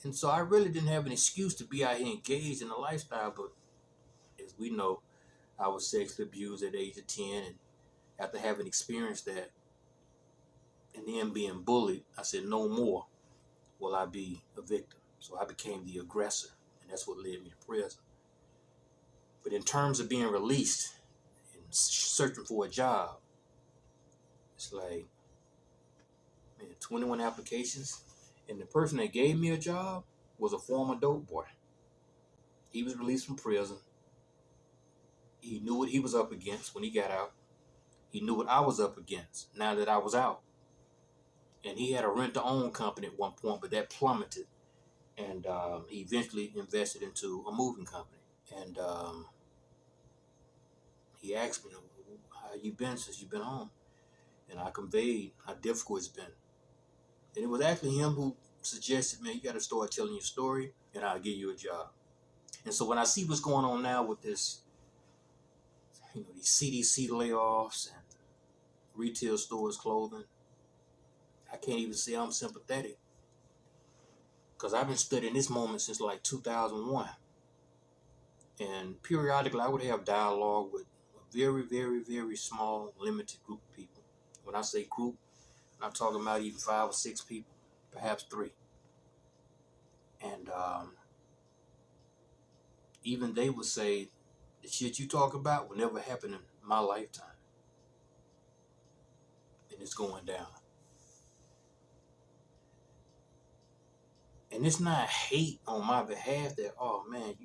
And so I really didn't have an excuse to be out here engaged in the lifestyle. But as we know, I was sexually abused at the age of 10. And after having experienced that and then being bullied, I said, no more will I be a victim. So I became the aggressor. And that's what led me to prison. But in terms of being released and searching for a job, it's like, man, 21 applications. And the person that gave me a job was a former dope boy. He was released from prison. He knew what he was up against when he got out. He knew what I was up against now that I was out. And he had a rent-to-own company at one point, but that plummeted. And he eventually invested into a moving company. And he asked me, how you been since you've been home? And I conveyed how difficult it's been. And it was actually him who suggested, man, you got to start telling your story and I'll give you a job. And so when I see what's going on now with this, these CDC layoffs and retail stores clothing, I can't even say I'm sympathetic, because I've been studying this moment since like 2001. And periodically I would have dialogue with a very, very, very small, limited group of people. When I say group, I'm not talking about even 5 or 6 people, perhaps 3. And even they would say, the shit you talk about will never happen in my lifetime. And it's going down. And it's not hate on my behalf that, oh man,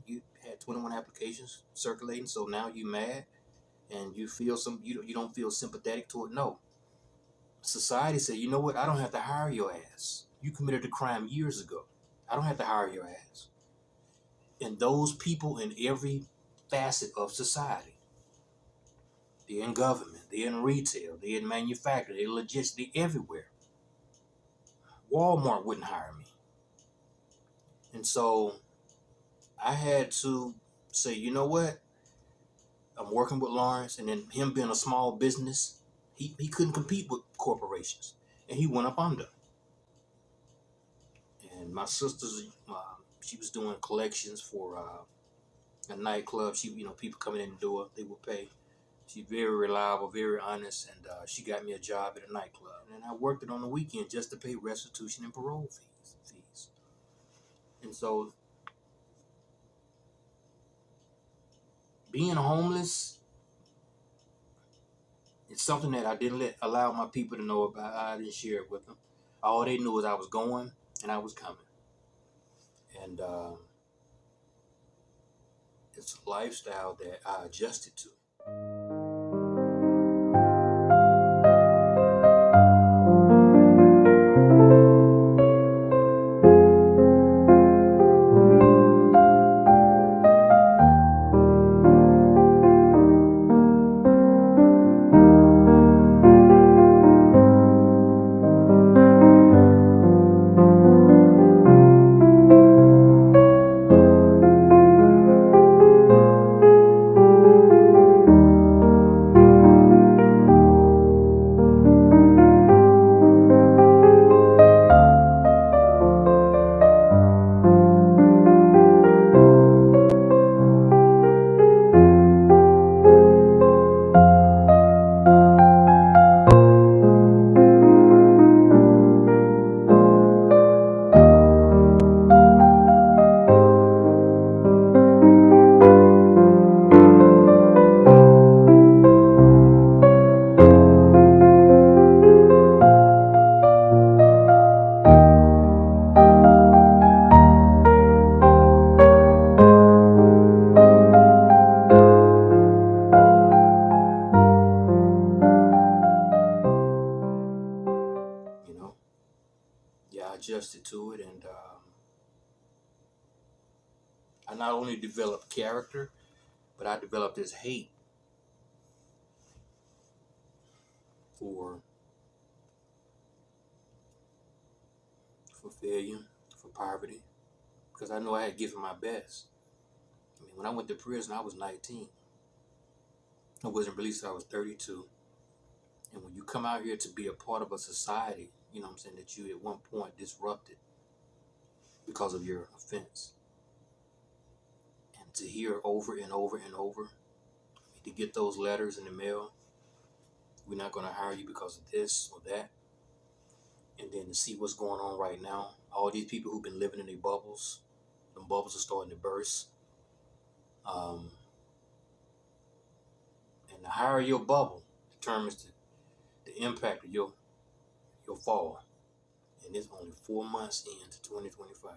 you had 21 applications circulating, so now you mad and you feel you don't feel sympathetic to it. No. Society said, you know what, I don't have to hire your ass. You committed a crime years ago. I don't have to hire your ass. And those people in every facet of society, they're in government, they're in retail, they're in manufacturing, they're logistics, they're everywhere. Walmart wouldn't hire me. And so I had to say, you know what? I'm working with Lawrence, and then him being a small business, he couldn't compete with corporations, and he went up under. And my sister's, she was doing collections for a nightclub. People coming in the door, they would pay. She's very reliable, very honest, and she got me a job at a nightclub. And I worked it on the weekend just to pay restitution and parole fees. And so being homeless, it's something that I didn't allow my people to know about. I didn't share it with them. All they knew was I was going and I was coming. And it's a lifestyle that I adjusted to. Yeah, I adjusted to it, and I not only developed character, but I developed this hate for failure, for poverty, because I know I had given my best. I mean, when I went to prison, I was 19. I wasn't released until I was 32. And when you come out here to be a part of a society, that you at one point disrupted, because of your offense. And to hear over and over and over, to get those letters in the mail, we're not going to hire you because of this or that. And then to see what's going on right now, all these people who've been living in their bubbles, them bubbles are starting to burst. And the higher your bubble determines the impact of your fall. And it's only 4 months into 2025.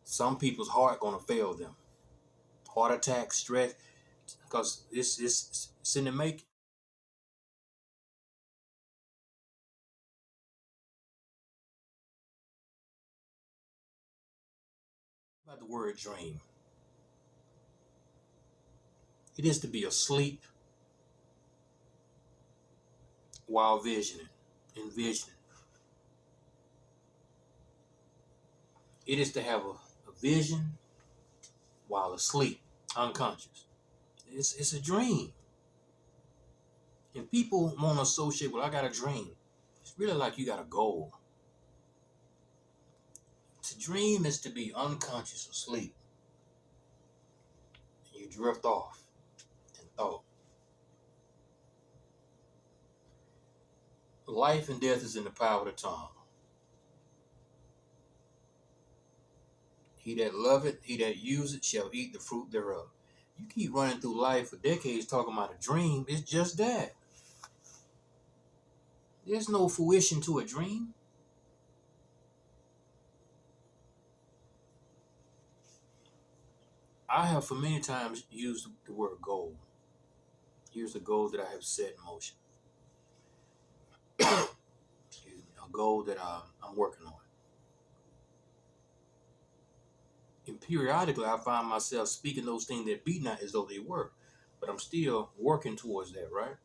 Some people's heart gonna fail them. Heart attack, stress, because it's in the making. About the word dream. It is to be asleep while envisioning. It is to have a vision while asleep, unconscious. It's a dream. And people want to associate, well, I got a dream. It's really like you got a goal. To dream is to be unconscious, asleep. And you drift off in thought. Life and death is in the power of the tongue. He that loveth, he that useth, shall eat the fruit thereof. You keep running through life for decades talking about a dream. It's just that. There's no fruition to a dream. I have for many times used the word goal. Here's a goal that I have set in motion. Excuse me, a goal that I'm working on. And periodically, I find myself speaking those things that be not as though they were. But I'm still working towards that, right?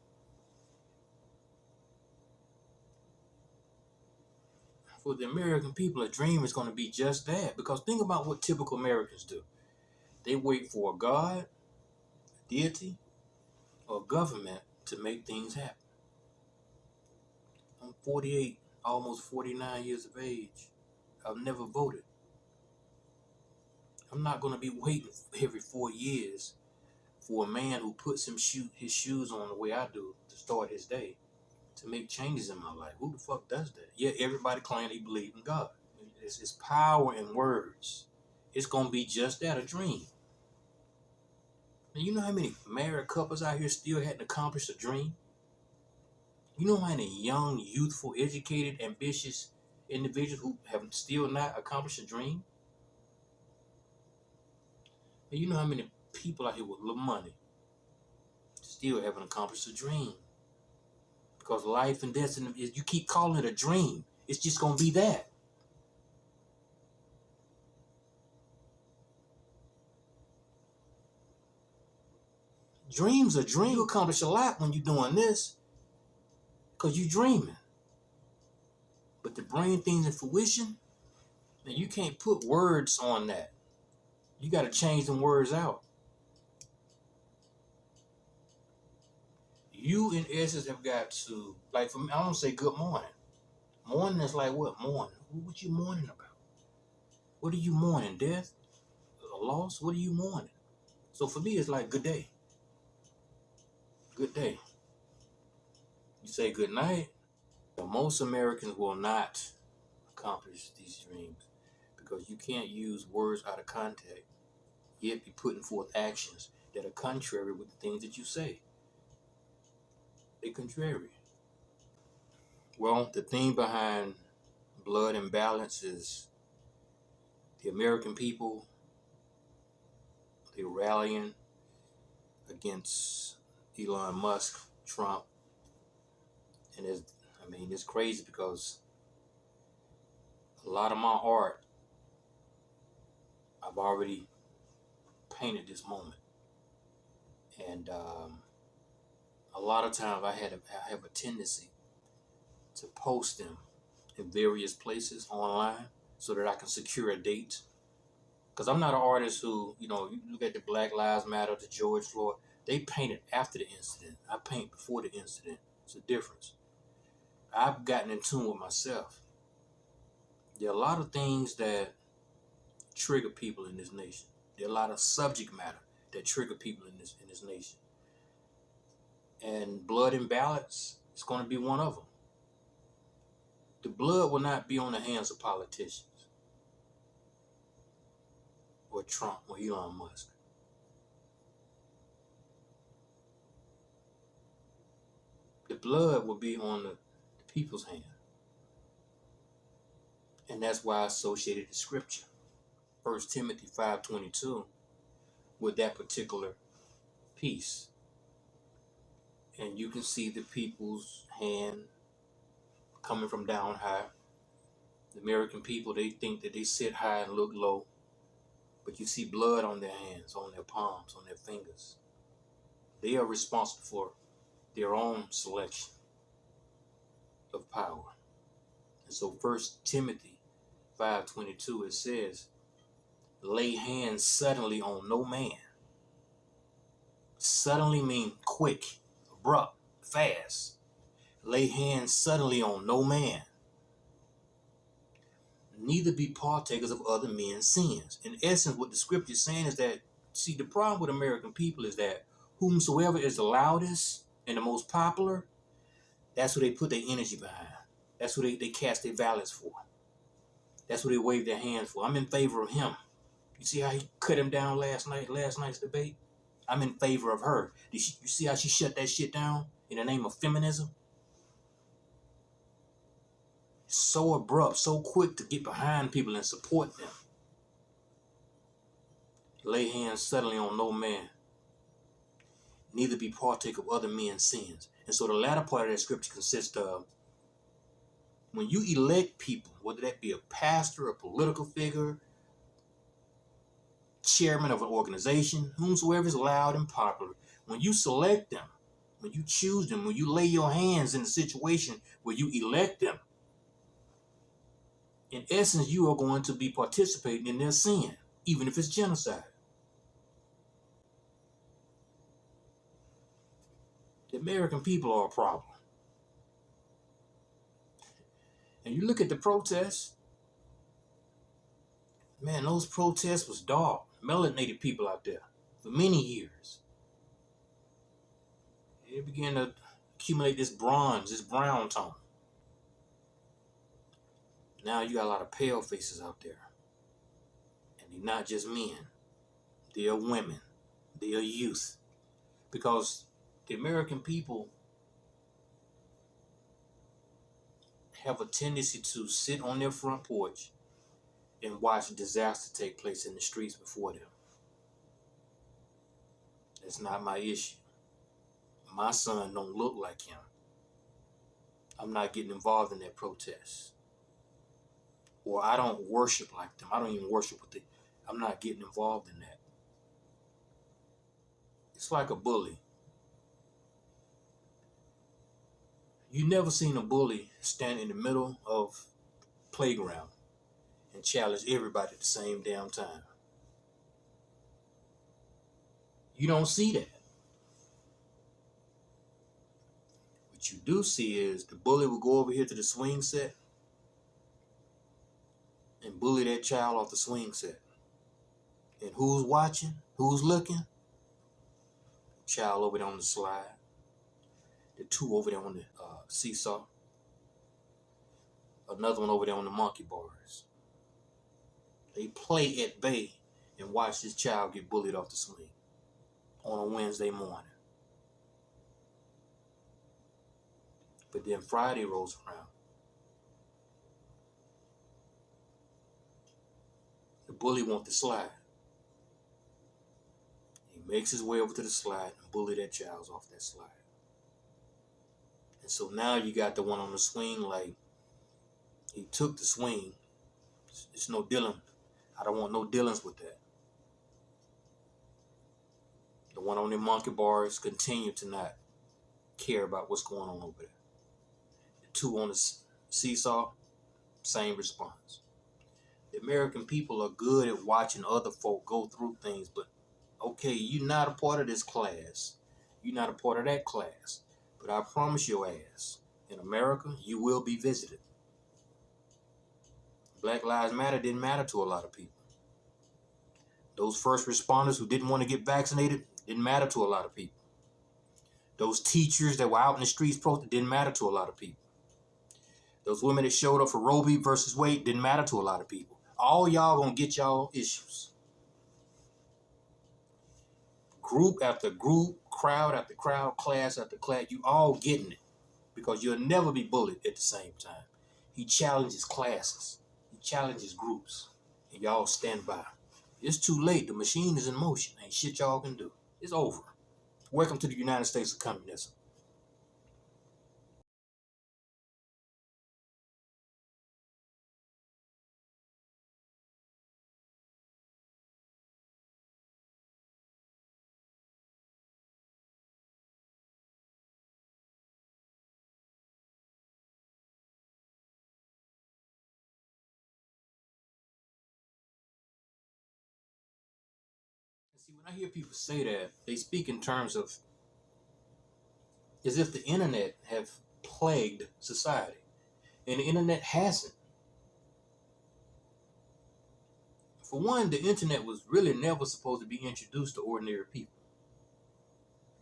For the American people, a dream is going to be just that. Because think about what typical Americans do. They wait for a God, a deity, or a government to make things happen. I'm 48, almost 49 years of age. I've never voted. I'm not going to be waiting every 4 years for a man who puts his shoes on the way I do to start his day to make changes in my life. Who the fuck does that? Yeah, everybody claims they believe in God. It's power in words. It's going to be just that, a dream. And you know how many married couples out here still hadn't accomplished a dream? You know how many young, youthful, educated, ambitious individuals who have still not accomplished a dream? And you know how many people out here with little money still haven't accomplished a dream? Because life and death, you keep calling it a dream. It's just going to be that. Dreams are dreams. You accomplish a lot when you're doing this because you're dreaming. But to bring things in fruition, man, you can't put words on that. You got to change them words out. You, in essence, have got to, like, for me, I don't say good morning. Mourning is like what? Mourning. What you mourning about? What are you mourning? Death? A loss? What are you mourning? So for me, it's like good day. Good day. You say good night. But most Americans will not accomplish these dreams because you can't use words out of context, yet be putting forth actions that are contrary with the things that you say. They're contrary. Well, the theme behind Blood and Balance is the American people, they're rallying against Elon Musk, Trump, and it's crazy because a lot of my art, I've already painted this moment. And a lot of times I have a tendency to post them in various places online so that I can secure a date. Because I'm not an artist who, you look at the Black Lives Matter, the George Floyd, they painted after the incident. I paint before the incident. It's a difference. I've gotten in tune with myself. There are a lot of things that trigger people in this nation. There are a lot of subject matter that trigger people in this nation. And blood and ballots is going to be one of them. The blood will not be on the hands of politicians or Trump or Elon Musk. The blood will be on the people's hand. And that's why I associated the scripture, 1 Timothy 5:22, with that particular piece. And you can see the people's hand coming from down high. The American people, they think that they sit high and look low, but you see blood on their hands, on their palms, on their fingers. They are responsible for their own selection of power. And so 1 Timothy 5:22, it says, lay hands suddenly on no man. Suddenly mean quick, abrupt, fast. Lay hands suddenly on no man. Neither be partakers of other men's sins. In essence, what the scripture is saying is that, see, the problem with American people is that whomsoever is the loudest and the most popular, that's what they put their energy behind. That's what they cast their ballots for. That's what they wave their hands for. I'm in favor of him. You see how he cut him down last night's debate? I'm in favor of her. You see how she shut that shit down in the name of feminism? So abrupt, so quick to get behind people and support them. Lay hands suddenly on no man. Neither be partake of other men's sins. And so the latter part of that scripture consists of, when you elect people, whether that be a pastor, a political figure, chairman of an organization, whomsoever is loud and popular, when you select them, when you choose them, when you lay your hands in the situation where you elect them, in essence, you are going to be participating in their sin, even if it's genocide. The American people are a problem. And you look at the protests, man, those protests was dark, melanated people out there for many years. They began to accumulate this bronze, this brown tone. Now you got a lot of pale faces out there. And they're not just men. They are women. They are youth. Because the American people have a tendency to sit on their front porch and watch disaster take place in the streets before them. That's not my issue. My son don't look like him. I'm not getting involved in that protest. Or I don't worship like them. I don't even worship with them. I'm not getting involved in that. It's like a bully. You never seen a bully stand in the middle of playground and challenge everybody at the same damn time. You don't see that. What you do see is the bully will go over here to the swing set and bully that child off the swing set. And who's watching? Who's looking? Child over there on the slide. The two over there on the seesaw. Another one over there on the monkey bars. They play at bay and watch this child get bullied off the swing on a Wednesday morning. But then Friday rolls around. The bully wants to slide. He makes his way over to the slide and bully that child off that slide. And so now you got the one on the swing, like, he took the swing. It's no dealing. I don't want no dealings with that. The one on the monkey bars continue to not care about what's going on over there. The two on the seesaw, same response. The American people are good at watching other folk go through things, but okay, you're not a part of this class. You're not a part of that class. But I promise your ass, in America, you will be visited. Black Lives Matter didn't matter to a lot of people. Those first responders who didn't want to get vaccinated didn't matter to a lot of people. Those teachers that were out in the streets protesting didn't matter to a lot of people. Those women that showed up for Roe v. versus Wade didn't matter to a lot of people. All y'all gonna get y'all issues. Group after group, crowd after crowd, class after class, you all getting it because you'll never be bullied at the same time. He challenges classes. He challenges groups. And y'all stand by. It's too late. The machine is in motion. Ain't shit y'all can do. It's over. Welcome to the United States of Communism. See, when I hear people say that, they speak in terms of as if the internet have plagued society. And the internet hasn't. For one, the internet was really never supposed to be introduced to ordinary people.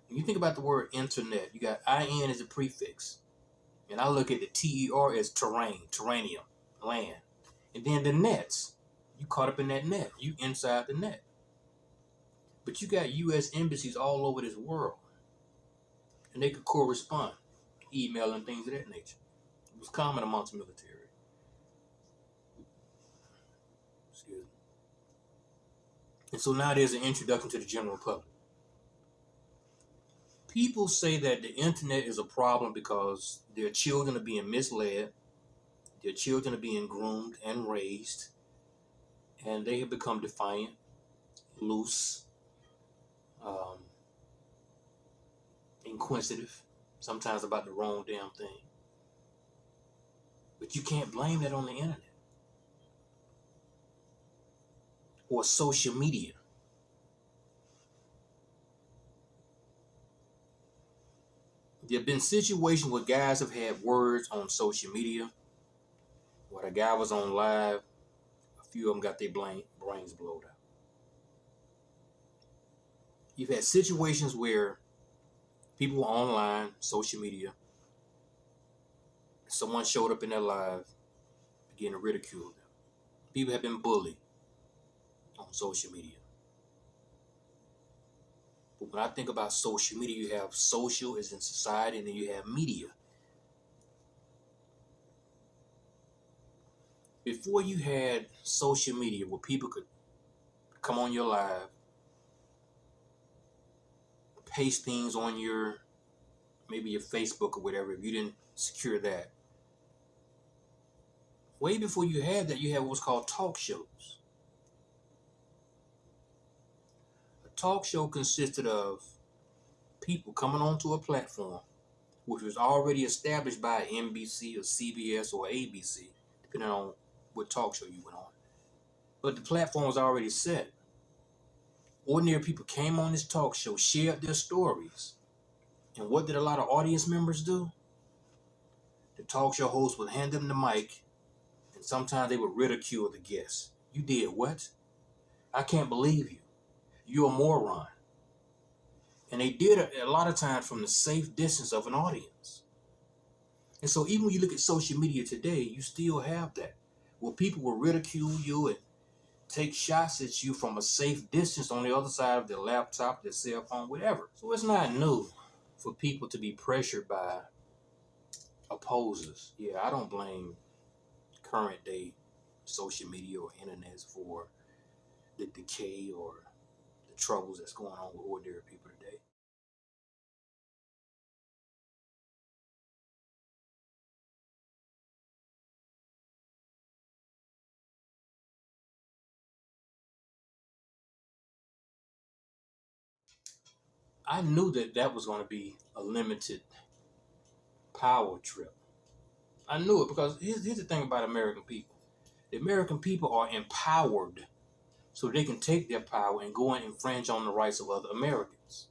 When you think about the word internet, you got IN as a prefix. And I look at the TER as terrain, terranium, land. And then the nets. You caught up in that net. You inside the net. But you got U.S. embassies all over this world. And they could correspond, email and things of that nature. It was common amongst the military. Excuse me. And so now there's an introduction to the general public. People say that the internet is a problem because their children are being misled, their children are being groomed and raised, and they have become defiant, loose, um, inquisitive, sometimes about the wrong damn thing. But you can't blame that on the internet or social media. There have been situations where guys have had words on social media, where the guy was on live, a few of them got their brains blown out. You've had situations where people were online, social media, someone showed up in their live, began to ridicule them. People have been bullied on social media. But when I think about social media, you have social as in society, and then you have media. Before you had social media where people could come on your live, paste things on maybe your Facebook or whatever, if you didn't secure that. Way before you had that, you had what's called talk shows. A talk show consisted of people coming onto a platform which was already established by NBC or CBS or ABC, depending on what talk show you went on. But the platform was already set. Ordinary people came on this talk show, shared their stories. And what did a lot of audience members do? The talk show host would hand them the mic, and sometimes they would ridicule the guests. You did what? I can't believe you. You're a moron. And they did it a lot of times from the safe distance of an audience. And so even when you look at social media today, you still have that. Where people will ridicule you and take shots at you from a safe distance on the other side of their laptop, their cell phone, whatever. So it's not new for people to be pressured by opposers. Yeah, I don't blame current day social media or internet for the decay or the troubles that's going on with ordinary people today. I knew that was going to be a limited power trip. I knew it because here's the thing about American people. The American people are empowered so they can take their power and go and infringe on the rights of other Americans.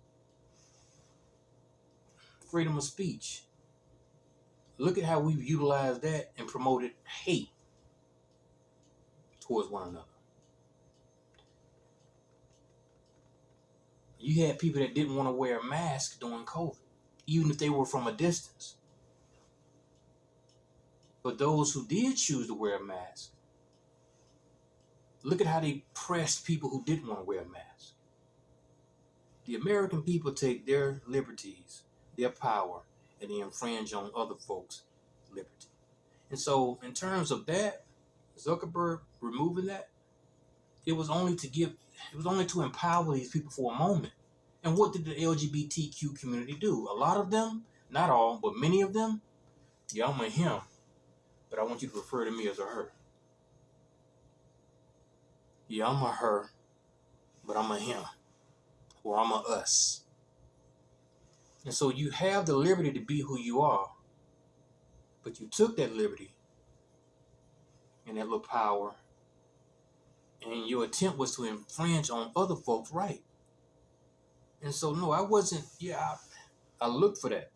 Freedom of speech. Look at how we've utilized that and promoted hate. towards one another. You had people that didn't want to wear a mask during COVID, even if they were from a distance. But those who did choose to wear a mask, look at how they pressed people who didn't want to wear a mask. The American people take their liberties, their power, and they infringe on other folks' liberty. And so, in terms of that, Zuckerberg removing that, it was only to empower these people for a moment. And what did the LGBTQ community do? A lot of them, not all, but many of them, yeah, I'm a him, but I want you to refer to me as a her. Yeah, I'm a her, but I'm a him, or I'm a us. And so you have the liberty to be who you are, but you took that liberty and that little power, and your attempt was to infringe on other folks' right. And so, no, I wasn't, I looked for that.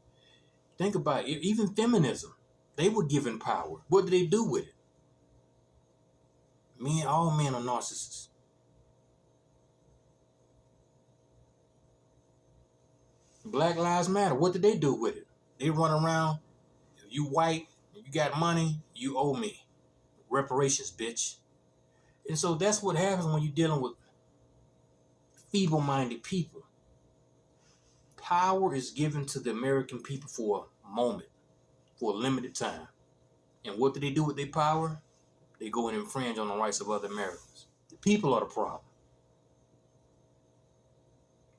Think about it, even feminism, they were given power. What did they do with it? All men are narcissists. Black Lives Matter, what did they do with it? They run around, if you white, if you got money, you owe me. Reparations, bitch. And so that's what happens when you're dealing with feeble-minded people. Power is given to the American people for a moment, for a limited time. And what do they do with their power? They go and infringe on the rights of other Americans. The people are the problem.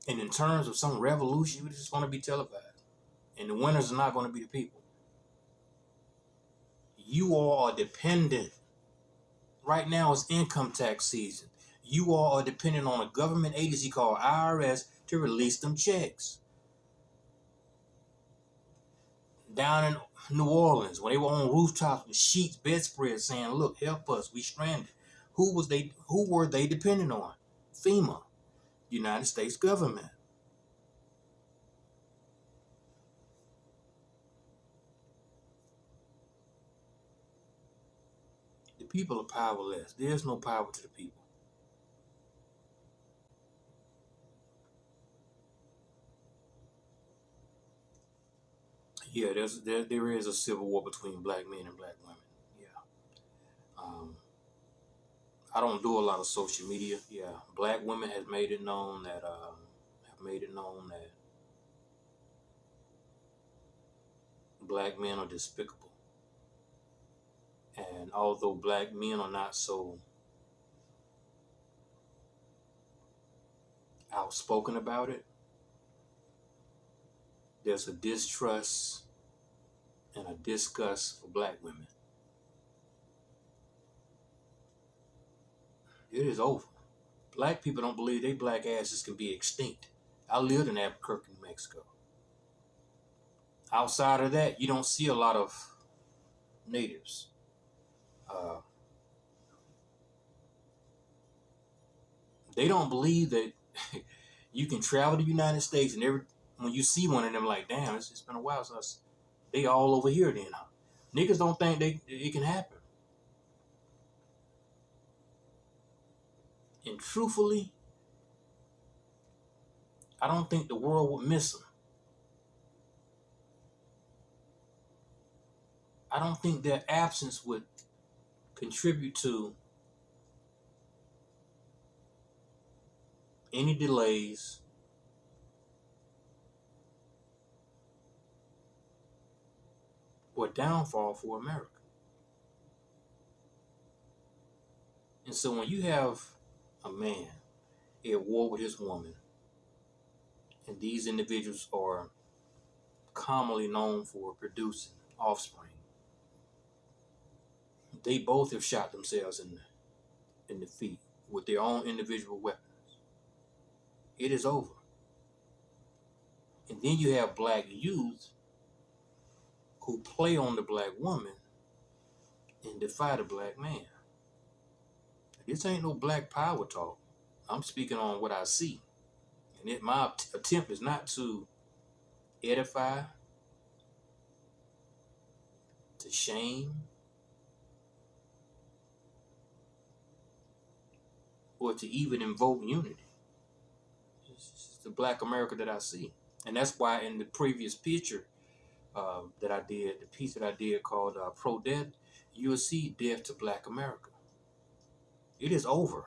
And in terms of some revolution, it's just going to be televised. And the winners are not going to be the people. You all are dependent. Right now it's income tax season. You all are dependent on a government agency called IRS to release them checks. Down in New Orleans, when they were on rooftops with sheets, bedspreads, saying, "Look, help us, we stranded." Who were they dependent on? FEMA, United States government. The people are powerless. There's no power to the people. Yeah, there is a civil war between black men and black women. Yeah. I don't do a lot of social media. Yeah, black women have made it known that black men are despicable. And although black men are not so outspoken about it, there's a distrust and a disgust for black women. It is over. Black people don't believe they black asses can be extinct. I lived in Albuquerque, New Mexico. Outside of that, you don't see a lot of natives. Uh, they don't believe that you can travel to the United States and when you see one of them, like, damn, it's been a while since they all over here then. Huh? Niggas don't think it can happen. And truthfully, I don't think the world would miss them. I don't think their absence would contribute to any delays or downfall for America. And so when you have a man at war with his woman, and these individuals are commonly known for producing offspring, they both have shot themselves in the feet with their own individual weapons. It is over. And then you have black youth who play on the black woman and defy the black man. This ain't no black power talk. I'm speaking on what I see. And my attempt is not to edify, to shame, or to even invoke unity. It's the Black America that I see. And that's why in the previous picture that I did, the piece that I did called Pro-Death, you'll see death to Black America. It is over.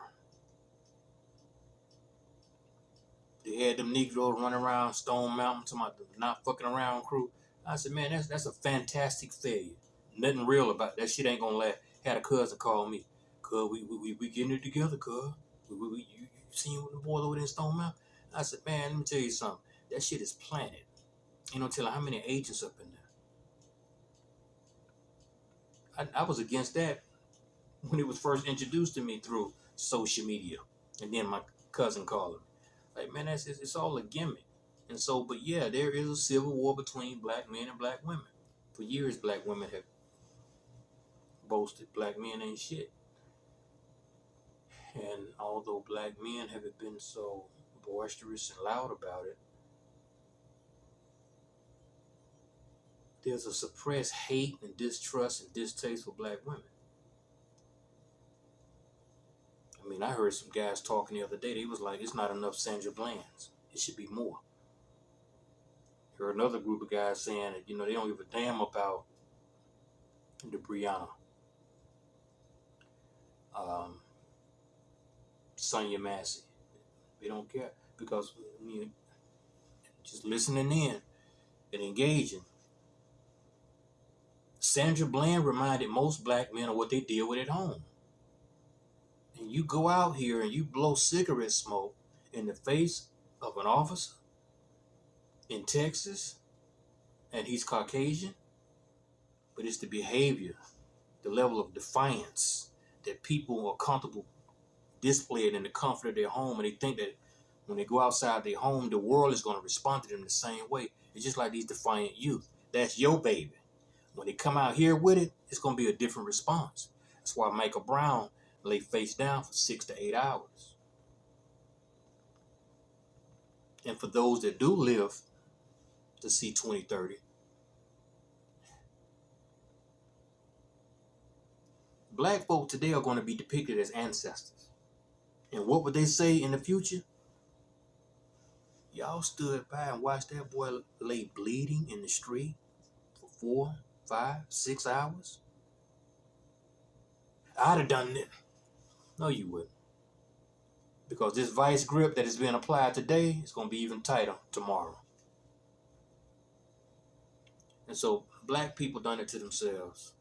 They had them Negroes running around Stone Mountain talking about the not fucking around crew. I said, man, that's a fantastic failure. Nothing real about that shit ain't gonna last. Had a cousin call me. Cuz we getting it together, cuz. You seen the boys over there in Stone Mountain? I said, man, let me tell you something. That shit is planted. Ain't no telling how many agents up in there. I was against that when it was first introduced to me through social media. And then my cousin called me. Like, man, it's all a gimmick. And so, but yeah, there is a civil war between black men and black women. For years, black women have boasted black men ain't shit. And although black men haven't been so boisterous and loud about it, there's a suppressed hate and distrust and distaste for black women. I mean, I heard some guys talking the other day. They was like, it's not enough Sandra Bland's. It should be more. I heard another group of guys saying that, they don't give a damn about the Brianna, Sonya Massey. They don't care because just listening in and engaging. Sandra Bland reminded most black men of what they deal with at home. And you go out here and you blow cigarette smoke in the face of an officer in Texas, and he's Caucasian, but it's the behavior, the level of defiance that people are comfortable displaying in the comfort of their home, and they think that when they go outside their home, the world is going to respond to them the same way. It's just like these defiant youth. That's your baby. When they come out here with it, it's going to be a different response. That's why Michael Brown lay face down for 6 to 8 hours. And for those that do live to see 2030, black folk today are going to be depicted as ancestors. And what would they say in the future? Y'all stood by and watched that boy lay bleeding in the street for 4, 5, 6 hours? I'd have done it. No, you wouldn't. Because this vice grip that is being applied today is going to be even tighter tomorrow. And so black people done it to themselves.